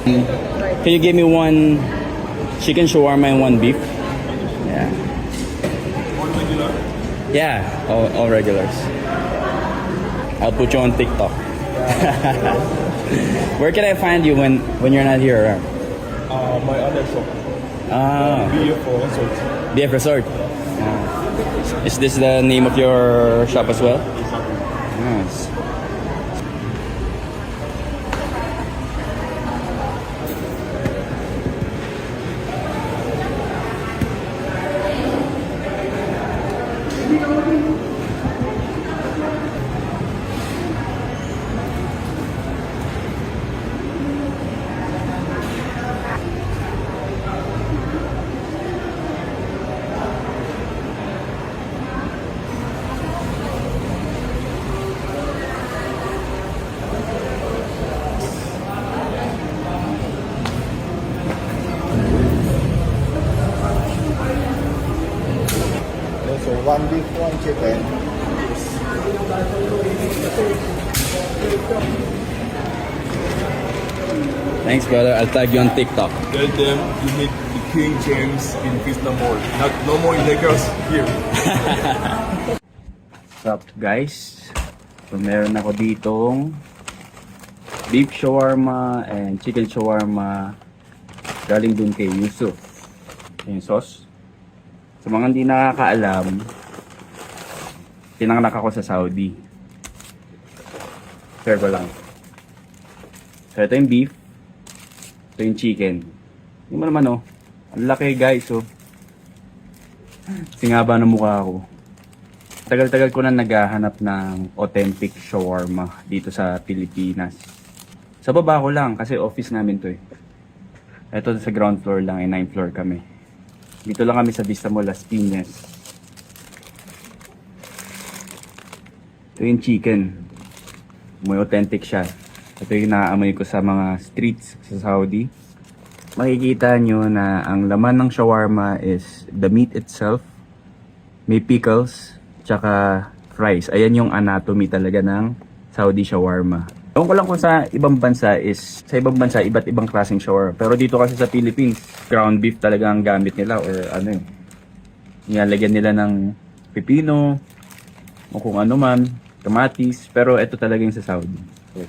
Can you give me one chicken shawarma and one beef? Yeah. Yeah, all regulars. I'll put you on TikTok. Where can I find you when you're not here around? My other shop. BF Resort. BF Resort. Is this the name of your shop as well? Nice. So one beef, one chicken. Thanks, brother. I'll tag you on TikTok. Tell them you meet the King James in Vista Mall. No more Lakers here. What's up, guys? So, meron ako ditong beef shawarma and chicken shawarma galing dun kay Yusuf. Yung sauce. Sa mga hindi nakakaalam, tinanganak ako sa Saudi. Share ko lang. So, ito yung beef. Ito yung chicken. Hindi mo naman, oh. Ang laki, guys, oh. Singaba ng mukha ko. Tagal-tagal ko na naghahanap ng authentic shawarma dito sa Pilipinas. Sa baba ko lang, kasi office namin to, eh. Ito sa ground floor lang, 9th floor kami. Dito lang kami sa Vista Mall, Las Piñas. Ito yung chicken. May authentic siya. Ito yung naaamoy ko sa mga streets sa Saudi. Makikita nyo na ang laman ng shawarma is the meat itself. May pickles, tsaka fries. Ayan yung anatomy talaga ng Saudi shawarma. Ewan ko lang kung sa ibang bansa iba't ibang klaseng shawarma. Pero dito kasi sa Philippines, ground beef talaga ang gamit nila or ano yun. Nilalagyan nila ng pipino o kung ano man, kamatis. Pero ito talaga yung sa Saudi. So,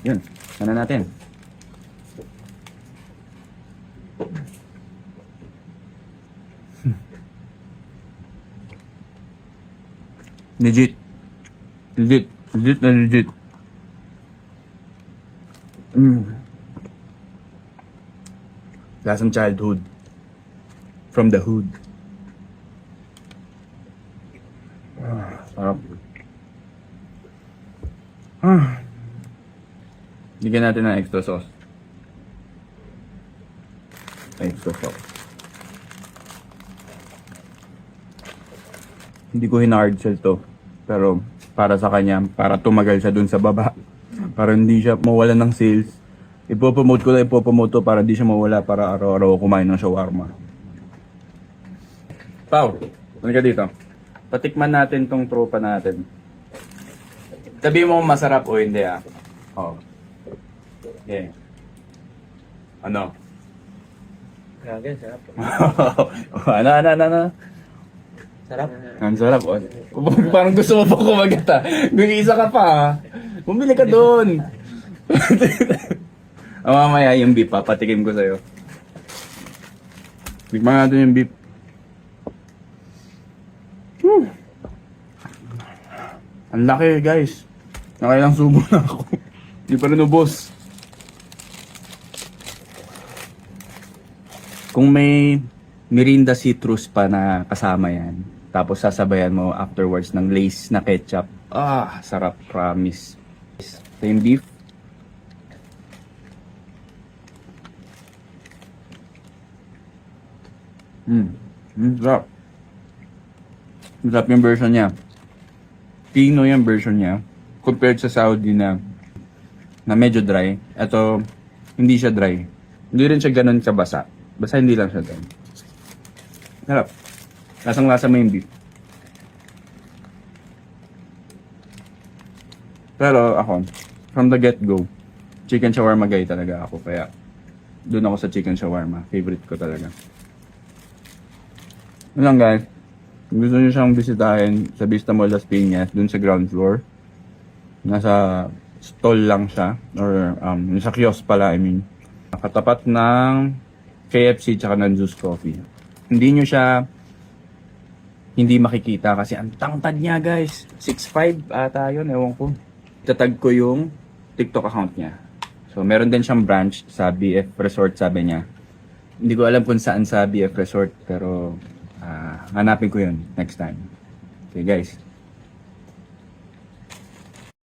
yun, ano natin. Legit. Lasang childhood. From the hood. Sarap. Bigyan natin ng extra sauce. Extra sauce. Hindi ko hinard shell to. Pero para sa kanya, para tumagal siya dun sa baba. Para hindi siya mawala ng sales. Ipopromote to para hindi siya mawala para araw-araw kumain ng shawarma. Pao, ano ka dito? Patikman natin tong tropa natin. Sabi mo masarap o hindi ah. Oh. Yeah. Ano? Grabe, sarap. ano? Sarap. Ang sarap. Oh. Parang gusto mo pa kumagat ah. Isa ka pa ah. Bumili ka doon. Mamaya yung beef papatikim ko sa'yo. Tikman natin yung beef. Ang laki guys. Nakailang subo na ako. Hindi pa rin ubos. Kung may Mirinda citrus pa na kasama yan, tapos sasabayan mo afterwards ng Lay's na ketchup. Sarap, promise. Ito yung beef. Sarap. Sarap yung version niya. Pino yung version niya. Compared sa Saudi na medyo dry. Ito, hindi siya dry. Hindi rin siya ganun kabasa. Basta hindi lang siya dry. Sarap. Lasang-lasa mo yung beef. Pero ako, from the get-go, chicken shawarma guy talaga ako. Kaya, doon ako sa chicken shawarma. Favorite ko talaga. Yun lang guys. Kung gusto nyo siyang bisitahin sa Vista Mall Las Piñas, dun sa ground floor. Nasa stall lang siya. Or sa kiosk pala, I mean. Katapat ng KFC tsaka ng Juice Coffee. Hindi nyo siya hindi makikita kasi ang tangtad niya guys. 6'5 ata yun, ewan ko. Itatag ko yung TikTok account niya. So meron din siyang branch sa BF Resort, sabi niya. Hindi ko alam kung saan sa BF Resort pero hanapin ko yun next time. Okay guys.